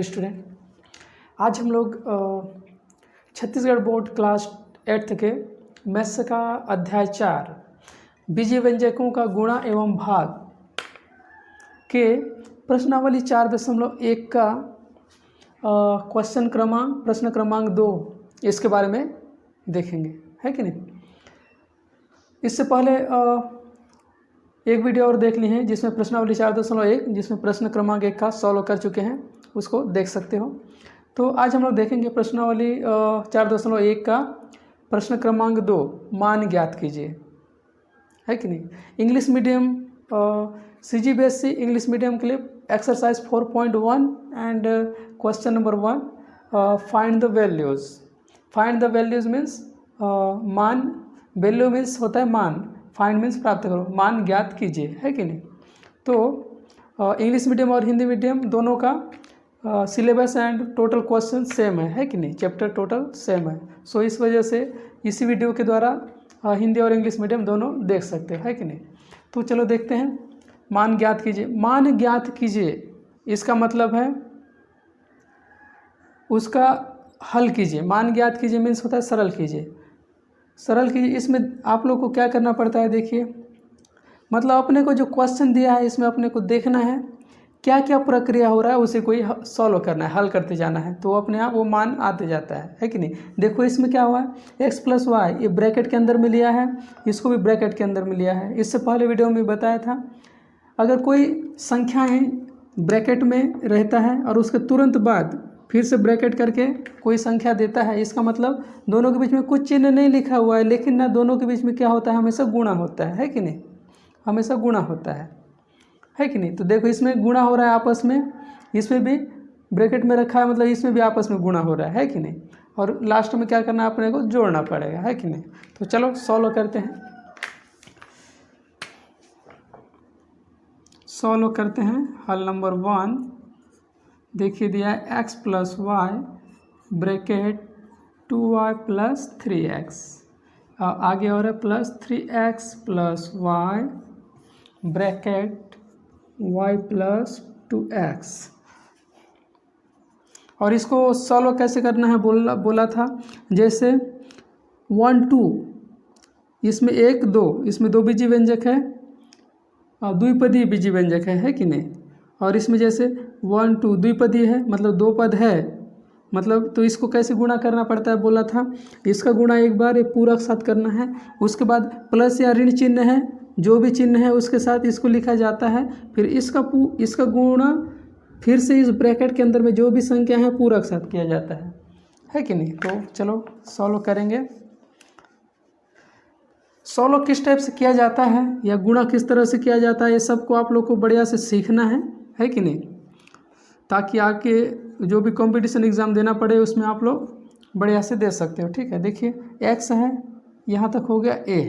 Student, आज हम लोग छत्तीसगढ़ बोर्ड क्लास 8th के मैथ्स का अध्याय 4 बीजीय व्यंजकों का गुणा एवं भाग के प्रश्नावली 4.1 का प्रश्न क्रमांक 2 इसके बारे में देखेंगे, है कि नहीं। इससे पहले एक वीडियो और देख ली है जिसमें प्रश्नावली 4.1 जिसमें प्रश्न क्रमांक 1 का सॉल्व कर चुके हैं, उसको देख सकते हो। तो आज हम लोग देखेंगे प्रश्नावली 4.1 का प्रश्न क्रमांक 2 मान ज्ञात कीजिए, है कि नहीं। English medium CGBSE English medium के लिए exercise 4.1 and question number 1 find the values. Find the values means मान, वैल्यू मीन्स होता है मान, फाइंड मीन्स प्राप्त करो, मान ज्ञात कीजिए, है कि नहीं। तो इंग्लिश मीडियम और हिंदी मीडियम दोनों का syllabus and total question same है कि नहीं, चैप्टर टोटल सेम है। सो इस वजह से इसी वीडियो के द्वारा हिंदी और इंग्लिश मीडियम दोनों देख सकते हैं, है कि नहीं। तो चलो देखते हैं। मान ज्ञात कीजिए, मान ज्ञात कीजिए इसका मतलब है उसका हल कीजिए। मान ज्ञात कीजिए मीन्स होता है सरल कीजिए, सरल कीजिए। इसमें आप लोग को क्या करना पड़ता है, देखिए, मतलब अपने को जो क्वेश्चन दिया है इसमें अपने को देखना है क्या क्या प्रक्रिया हो रहा है, उसे कोई सॉल्व करना है, हल करते जाना है, तो अपने आप वो मान आते जाता है कि नहीं। देखो इसमें क्या हुआ है, x + y ये ब्रैकेट के अंदर में लिया है, इसको भी ब्रैकेट के अंदर में लिया है। इससे पहले वीडियो में बताया था अगर कोई संख्या है ब्रैकेट में रहता है और उसके तुरंत बाद फिर से ब्रैकेट करके कोई संख्या देता है, इसका मतलब दोनों के बीच में कुछ चिन्ह नहीं लिखा हुआ है, लेकिन ना दोनों के बीच में क्या होता है, हमेशा गुणा होता है कि नहीं, हमेशा गुणा होता है कि नहीं। तो देखो इसमें गुणा हो रहा है आपस में, इसमें भी ब्रैकेट में रखा है, मतलब इसमें भी आपस में गुणा हो रहा है कि नहीं। और लास्ट में क्या करना है, अपने को जोड़ना पड़ेगा, है कि नहीं। तो चलो सॉल्व करते हैं, सॉल्व करते हैं। हल नंबर 1 देखिए दिया है x + y bracket 2y + 3x, आगे और है +3x + y bracket y + 2x। और इसको सॉल्व कैसे करना है बोला था, जैसे 1 2 इसमें 1 2 इसमें 2 बीजीय व्यंजक है, द्विपदीय बीजीय व्यंजक है कि नहीं। और इसमें जैसे 1 2 द्विपदीय है, मतलब 2 पद है, मतलब तो इसको कैसे गुणा करना पड़ता है बोला था। इसका गुणा एक बार ये पूरक साथ करना है, उसके बाद प्लस या ऋण चिन्ह है, जो भी चिन्ह है उसके साथ इसको लिखा जाता है, फिर इसका गुणा फिर से इस ब्रैकेट के अंदर में जो भी संख्या है पूरक साथ किया जाता है कि नहीं। तो चलो सॉल्व करेंगे। सॉल्व किस टाइप से किया जाता है या गुणा किस तरह से किया जाता है, ये सबको आप लोग को बढ़िया से सीखना है कि नहीं, ताकि आके जो भी कंपटीशन एग्ज़ाम देना पड़े उसमें आप लोग बढ़िया से दे सकते हो, ठीक है। देखिए x है, यहाँ तक हो गया a,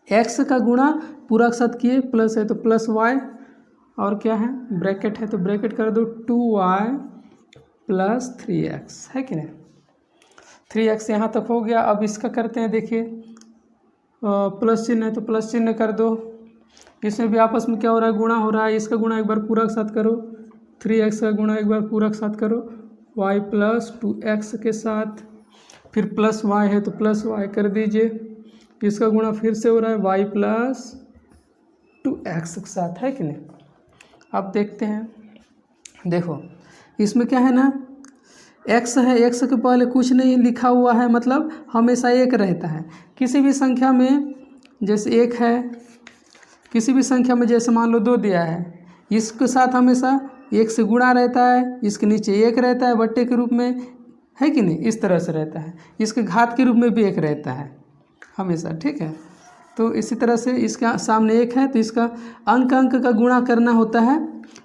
x का गुणा पूरक साथ किए, प्लस है तो +y, और क्या है ब्रैकेट है तो ब्रैकेट कर दो 2y + 3x, है कि नहीं। 3x यहाँ तक हो गया। अब इसका करते हैं, देखिए प्लस चिन्ह है तो प्लस चिन्ह कर दो, इसमें भी आपस में क्या हो रहा है, गुणा हो रहा है। इसका गुणा एक बार पूरक साथ करो, 3x का गुणा एक बार पूरक साथ करो y + 2x के साथ, फिर +y है तो +y कर दीजिए, इसका गुणा फिर से हो रहा है y + 2x के साथ, है कि नहीं। अब देखते हैं, देखो इसमें क्या है ना, x है, x के पहले कुछ नहीं लिखा हुआ है, मतलब हमेशा 1 रहता है। किसी भी संख्या में जैसे 1 है, किसी भी संख्या में जैसे मान लो 2 दिया है, इसके साथ हमेशा 1 से गुणा रहता है, इसके नीचे 1 रहता है बट्टे के रूप में, है कि नहीं, इस तरह से रहता है। इसके घात के रूप में भी 1 रहता है हमेशा, ठीक है। तो इसी तरह से इसका सामने 1 है तो इसका अंक का गुणा करना होता है,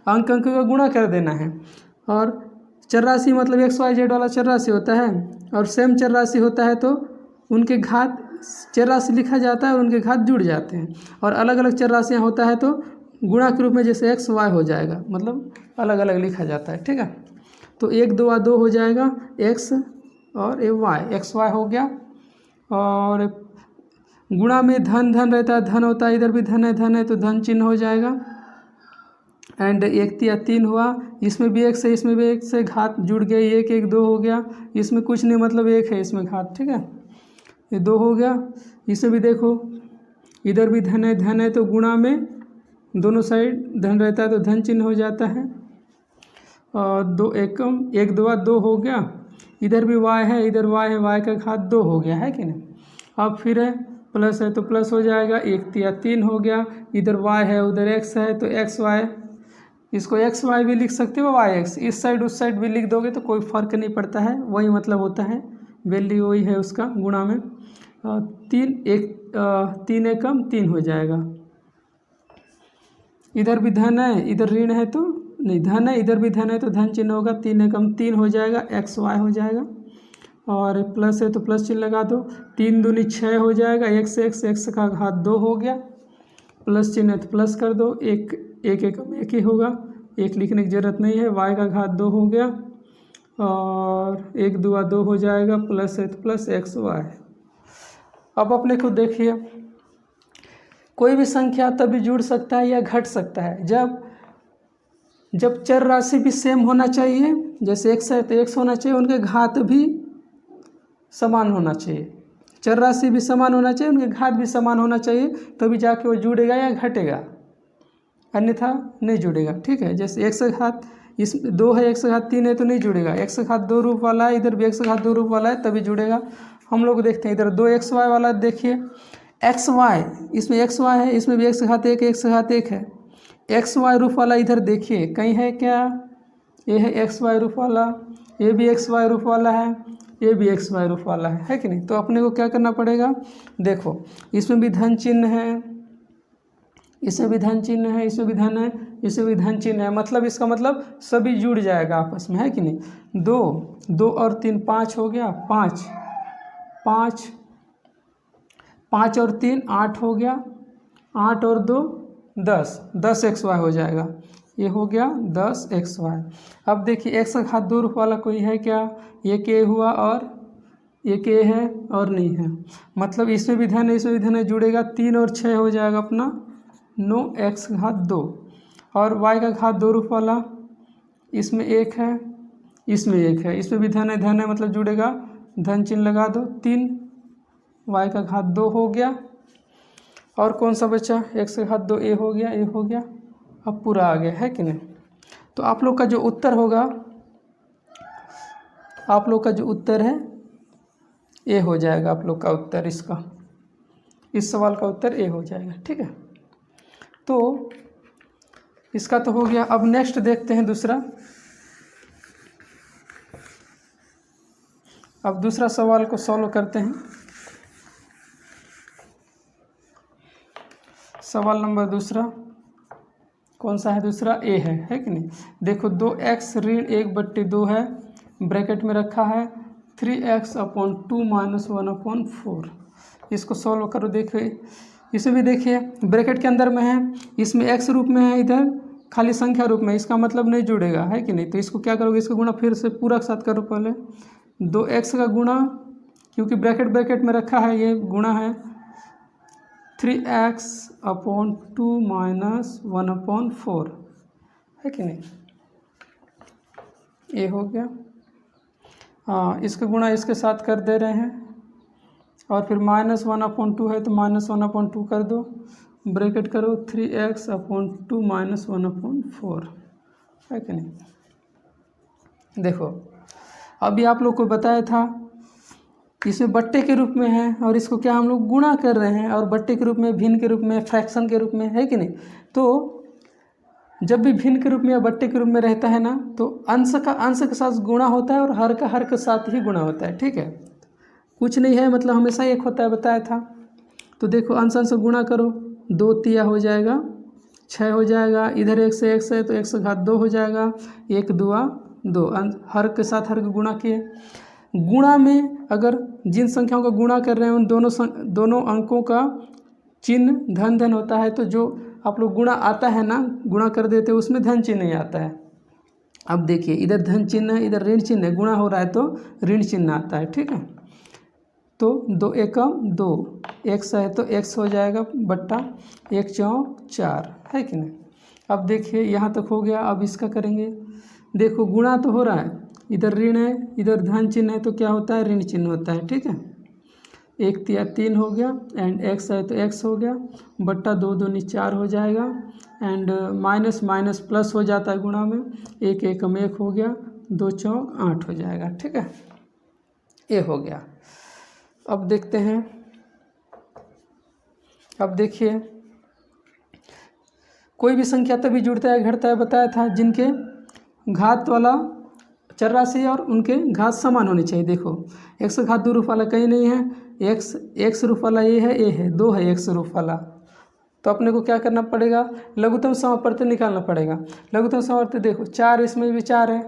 अंक का गुणा कर देना है। और चरराशि मतलब XYZ वाला चरराशि होता है, और सेम चरराशि होता है तो उनके घात चरराशि लिखा जाता है और उनके घात जुड़ जाते हैं। और अलग अलग चरराशियाँ होता है तो गुणा के रूप में जैसे XY हो जाएगा, मतलब अलग अलग लिखा जाता है, ठीक है। तो 1 2 2 हो जाएगा, x और y, XY हो गया। और गुणा में धन रहता है, धन होता है, इधर भी धन है तो धन चिन्ह हो जाएगा। एंड 1 तिया 3 हुआ, इसमें भी 1 से इसमें भी 1 से घात जुड़ गया, 1 1 2 हो गया, इसमें कुछ नहीं मतलब 1 है इसमें घात, ठीक है, ये 2 हो गया। इसे भी देखो इधर भी धन है तो गुणा में दोनों साइड धन रहता है तो धन चिन्ह हो जाता है। और 2 एकम 1 2 2 हो गया, इधर भी y है इधर y है, y का घात 2 हो गया है कि नहीं। अब फिर है प्लस है तो प्लस हो जाएगा, 1 तिया 3 हो गया, इधर y है उधर x है तो एक्स वाई, इसको एक्स वाई भी लिख सकते हो, वाई एक्स इस साइड उस साइड भी लिख दोगे तो कोई फ़र्क नहीं पड़ता है, वही मतलब होता है, वैल्यू वही है उसका गुणा में। 3 एकम 3 हो जाएगा, इधर भी धन है इधर ऋण है तो नहीं, धन है इधर भी धन है तो धन चिन्ह होगा, 3 एकम 3 हो जाएगा, एक्स वाई हो जाएगा। और प्लस है तो प्लस चिन्ह लगा दो, 3 दूनी 6 हो जाएगा, x का घात 2 हो गया, प्लस चिन्ह है तो प्लस कर दो, एक एकम 1 ही होगा, 1 लिखने की ज़रूरत नहीं है, y का घात 2 हो गया, और 1 2 2 हो जाएगा, प्लस है तो प्लस एक्स वाई। अब अपने को देखिए कोई भी संख्या तभी जुड़ सकता है या घट सकता है जब चर राशि भी सेम होना चाहिए, जैसे x है तो x होना चाहिए, उनके घात भी समान होना चाहिए, चर राशि भी समान होना चाहिए, उनके घात भी समान होना चाहिए, तभी जाके वो जुड़ेगा या घटेगा, अन्यथा नहीं जुड़ेगा, ठीक है। जैसे x का घात इस 2 है, x का घात 3 है तो नहीं जुड़ेगा, x का घात 2 रूप वाला है, इधर भी x का घात 2 रूप वाला है तभी जुड़ेगा। हम लोग देखते हैं इधर 2xy वाला, देखिए xy, इसमें xy है, इसमें भी x का घात 1 x का घात 1 है, xy रूप वाला इधर देखिए कहीं है क्या, ये है xy रूप वाला, ये भी xy रूप वाला है, ये भी xy रूप वाला है कि नहीं। तो अपने को क्या करना पड़ेगा, देखो इसमें भी धन चिन्ह है, इसमें भी धन चिन्ह है, इसमें भी धन है, इसमें भी धन चिन्ह है, मतलब इसका मतलब सभी जुड़ जाएगा आपस में, है कि नहीं। 2 और 3 5 हो गया, 5 और 3 8 हो गया, 8 और 2 10 xy हो जाएगा, ये हो गया 10 xy। अब देखिए x का घात 2 रूप वाला कोई है क्या, ये k हुआ और ये k है और नहीं है, मतलब इसमें भी धन है इसमें भी धन है, जुड़ेगा, 3 और 6 हो जाएगा अपना 9 x घात 2, और y का घात 2 रूप वाला इसमें 1 है इसमें 1 है, इसमें भी धन है मतलब जुड़ेगा, धन चिन्ह लगा दो, 3 y का घात 2 हो गया, और कौन सा बचा, x का घात 2 a हो गया, a हो गया, अब पूरा आ गया, है कि नहीं। तो आप लोग का जो उत्तर होगा, आप लोग का जो उत्तर है ए हो जाएगा, आप लोग का उत्तर इसका, इस सवाल का उत्तर ए हो जाएगा, ठीक है। तो इसका तो हो गया। अब नेक्स्ट देखते हैं दूसरा, अब दूसरा सवाल को सॉल्व करते हैं। सवाल नंबर दूसरा कौन सा है, दूसरा ए है कि नहीं। देखो 2x ऋण 1/2 है, ब्रैकेट में रखा है 3x/2 - 1/4, इसको सॉल्व करो। देखिए इसे भी देखिए ब्रैकेट के अंदर में है, इसमें x रूप में है, इधर खाली संख्या रूप में, इसका मतलब नहीं जुड़ेगा, है कि नहीं। तो इसको क्या करोगे, इसका गुणा फिर से पूरा साथ करो, पहले 2x का गुणा, क्योंकि ब्रैकेट में रखा है, ये गुणा है 3x/2 - 1/4, है कि नहीं, ये हो गया। हाँ, इसका गुणा इसके साथ कर दे रहे हैं, और फिर -1/2 है तो -1/2 कर दो, ब्रैकेट करो 3x/2 - 1/4, है कि नहीं। देखो अभी आप लोग को बताया था इसमें बट्टे के रूप में है, और इसको क्या हम लोग गुणा कर रहे हैं, और बट्टे के रूप में, भिन्न के रूप में, फ्रैक्शन के रूप में, है कि नहीं। तो जब भी भिन्न के रूप में या बट्टे के रूप में रहता है ना, तो अंश के साथ गुणा होता है, और हर के साथ ही गुणा होता है, ठीक है, कुछ नहीं है, मतलब हमेशा एक होता है, बताया था। तो देखो अंश से गुणा करो, 2 तिया हो जाएगा 6 हो जाएगा, इधर 1 से x है तो x का घात 2 हो जाएगा, 1 2 2, हर के साथ हर के गुणा किए। गुणा में अगर जिन संख्याओं का गुणा कर रहे हैं उन दोनों अंकों का चिन्ह धन होता है, तो जो आप लोग गुणा आता है ना, गुणा कर देते हैं, उसमें धन चिन्ह नहीं आता है। अब देखिए इधर धन चिन्ह है, इधर ऋण चिन्ह है, गुणा हो रहा है तो ऋण चिन्ह आता है, ठीक है। तो 2 एकम 2, x है तो x हो जाएगा बट्टा 1 4, है कि नहीं। अब देखिए यहाँ तक हो गया। अब इसका करेंगे, देखो गुणा तो हो रहा है, इधर ऋण है इधर धन चिन्ह है तो क्या होता है, ऋण चिन्ह होता है। ठीक है, 1×3 हो गया एंड x है तो x हो गया, बट्टा 2×2 4 हो जाएगा एंड माइनस माइनस प्लस हो जाता है गुणा में, 1×1 हो गया, 2×4 8 हो जाएगा। ठीक है, ये हो गया। अब देखते हैं, अब देखिए कोई भी संख्या तभी जुड़ता है घटता है बताया था जिनके घात वाला चर राशि और उनके घात समान होने चाहिए। देखो x का घात 2 रूप वाला कहीं नहीं है, x रूप वाला ये है, a है, 2 है x रूप वाला, तो अपने को क्या करना पड़ेगा, लघुत्तम समापवर्ती निकालना पड़ेगा। लघुत्तम समापवर्ती देखो 4, इसमें भी 4 है,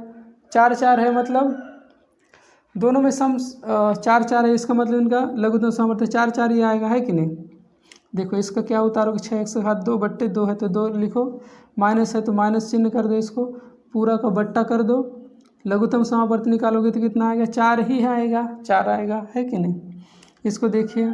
4 4 है, मतलब दोनों में सम 4 4 है, इसका मतलब इनका लघुत्तम समापवर्ती 4 4 ही आएगा, है कि नहीं। देखो इसका क्या उतारोगे, 6x का घात 2/2 है तो 2 लिखो, माइनस है तो माइनस चिन्ह कर दो, इसको पूरा का बट्टा कर दो, लघुत्तम समापवर्ती निकालोगे तो कितना आएगा, 4 ही आएगा, 4 आएगा, है कि नहीं। इसको देखिए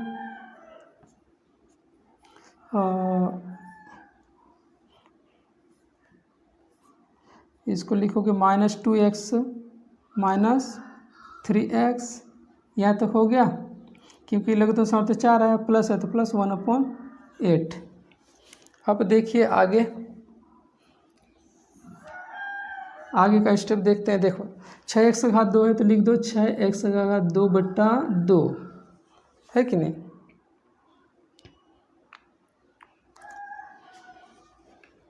इसको लिखोगे -2x -3x, यहाँ तक हो गया, क्योंकि लघुत्तम समापवर्ती 4 आया, प्लस है तो प्लस 1/8। अब देखिए आगे का स्टेप देखते हैं। देखो 6x का घात 2 है तो लिख दो 6x का घात 2/2, है कि नहीं।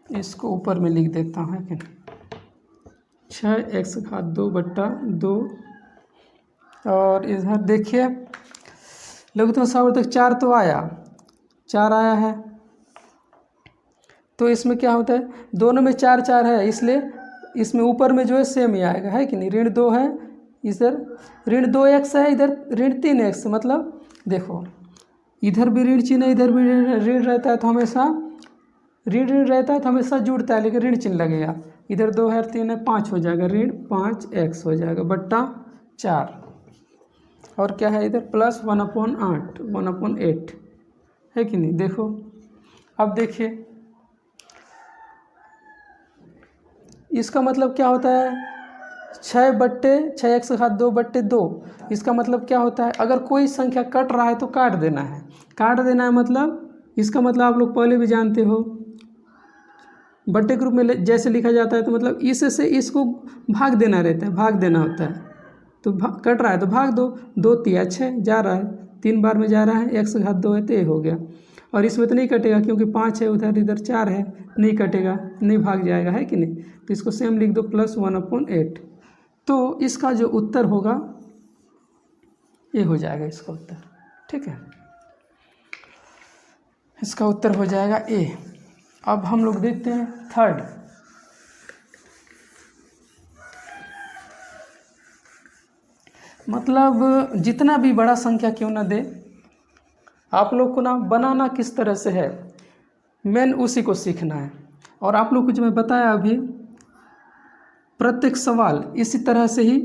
इसको ऊपर में लिख देता हूँ, है कि नहीं, 6x का घात 2/2। और इधर देखिए लघुत्तम समापवर्ती 4 तो आया, 4 आया है, तो इसमें क्या होता है, दोनों में 4 4 है, इसलिए इसमें ऊपर में जो है सेम ही आएगा, है कि नहीं। ऋण 2 है, इधर ऋण 2x है, इधर ऋण 3x, मतलब देखो इधर भी ऋण चिन्ह है इधर भी ऋण रहता है तो हमेशा ऋण रहता है तो हमेशा जुड़ता है, लेकिन ऋण चिन्ह लगेगा। इधर 2 है 3 है 5 हो जाएगा, ऋण 5x हो जाएगा बट्टा 4, और क्या है इधर प्लस 1/8 है कि नहीं। देखो अब देखिए इसका मतलब क्या होता है, 6x का घात 2/2, इसका मतलब क्या होता है, अगर कोई संख्या कट रहा है तो काट देना है, काट देना है, मतलब इसका मतलब आप लोग पहले भी जानते हो, बट्टे के रूप में जैसे लिखा जाता है तो मतलब इससे इसको भाग देना रहता है, भाग देना होता है, तो कट रहा है तो भाग दो, 2 3 6 जा रहा है, 3 बार में जा रहा है, x का घात 2 है तो ये हो गया, और इसमें तो नहीं कटेगा क्योंकि 5 है उधर, इधर 4 है, नहीं कटेगा, नहीं भाग जाएगा, है कि नहीं। तो इसको सेम लिख दो प्लस 1/8, तो इसका जो उत्तर होगा ये हो जाएगा इसका उत्तर। ठीक है, इसका उत्तर हो जाएगा ए। अब हम लोग देखते हैं थर्ड, मतलब जितना भी बड़ा संख्या क्यों ना दे, आप लोग को ना बनाना किस तरह से है, मेन उसी को सीखना है। और आप लोग को जो मैं बताया अभी, प्रत्येक सवाल इसी तरह से ही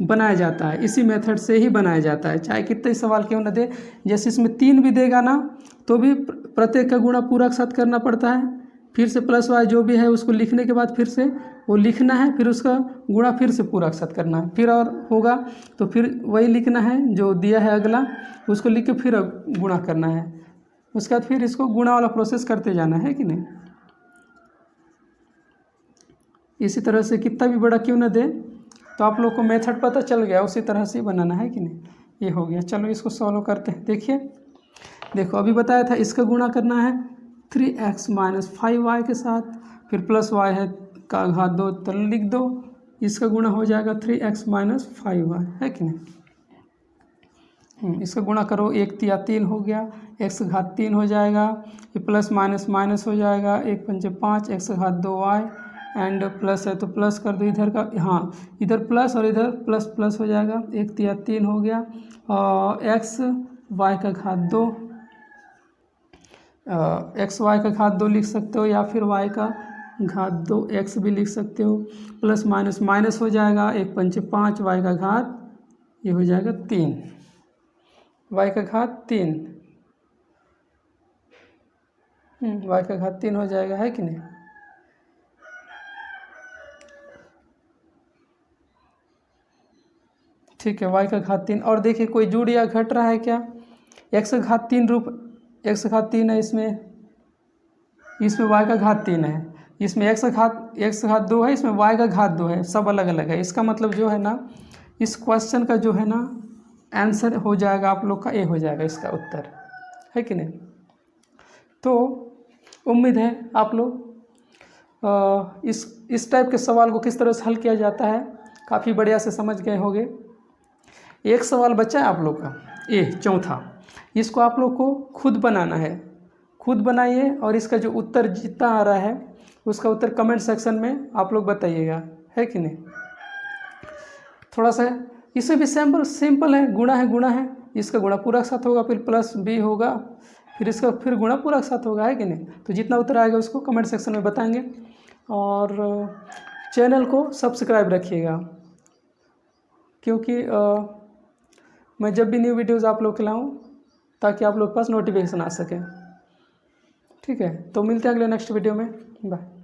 बनाया जाता है, इसी मेथड से ही बनाया जाता है, चाहे कितने सवाल क्यों ना दे। जैसे इसमें 3 भी देगा ना तो भी प्रत्येक का गुणा पूरा के साथ करना पड़ता है, फिर से प्लस वाई जो भी है उसको लिखने के बाद फिर से वो लिखना है, फिर उसका गुणा फिर से पूरा के साथ करना है, फिर और होगा तो फिर वही लिखना है जो दिया है अगला, उसको लिख के फिर गुणा करना है, उसके बाद फिर इसको गुणा वाला प्रोसेस करते जाना है कि नहीं। इसी तरह से कितना भी बड़ा क्यों ना दे तो आप लोग को मेथड पता चल गया, उसी तरह से बनाना है कि नहीं। ये हो गया, चलो इसको सॉल्व करते हैं। देखिए देखो अभी बताया था इसका गुणा करना है 3x - 5y के साथ, फिर प्लस y है का घात 2 तो लिख दो, इसका गुणा हो जाएगा 3x - 5y, है कि नहीं। इसका गुणा करो, 1 3 3 हो गया, x का घात 3 हो जाएगा, ये प्लस माइनस माइनस हो जाएगा, 1 5 5, x का घात 2y एंड प्लस है तो प्लस कर दो इधर का, हाँ इधर प्लस और इधर प्लस प्लस हो जाएगा, 1 3 3 हो गया, और x y का घात 2, x y का घात 2 लिख सकते हो, या फिर y का घात 2 x भी लिख सकते हो, प्लस माइनस माइनस हो जाएगा, 1 5 5, y का घात ये हो जाएगा 3, y का घात 3, y का घात 3 हो जाएगा, है कि नहीं। ठीक है, y का घात 3। और देखिए कोई जुड़ या घट रहा है क्या? x का घात 3 रूप, x का घात 3 है इसमें y का घात 3 है, इसमें x का घात 2 है, इसमें y का घात 2 है, सब अलग अलग है। इसका मतलब जो है ना, इस क्वेश्चन का जो है ना आंसर हो जाएगा आप लोग का ए हो जाएगा इसका उत्तर, है कि नहीं? तो उम्मीद है आप लोग इस टाइप के सवाल को किस तरह से हल किया जाता है काफ़ी बढ़िया से समझ गए होंगे। एक सवाल बचा है आप लोग का, ए चौथा, इसको आप लोग को खुद बनाना है। खुद बनाइए और इसका जो उत्तर जितना आ रहा है उसका उत्तर कमेंट सेक्शन में आप लोग बताइएगा, है कि नहीं? थोड़ा सा इससे भी सिंपल है, गुणा है, इसका गुणा पूरक साथ होगा, फिर प्लस बी होगा, फिर इसका फिर गुणा पूरक साथ होगा, है कि नहीं? तो जितना उत्तर आएगा उसको कमेंट सेक्शन में बताएंगे। और चैनल को सब्सक्राइब रखिएगा, क्योंकि मैं जब भी न्यू वीडियोज़ आप लोग के लाऊँ ताकि आप लोग के पास नोटिफिकेशन आ सके। ठीक है, तो मिलते हैं अगले नेक्स्ट वीडियो में, बाय।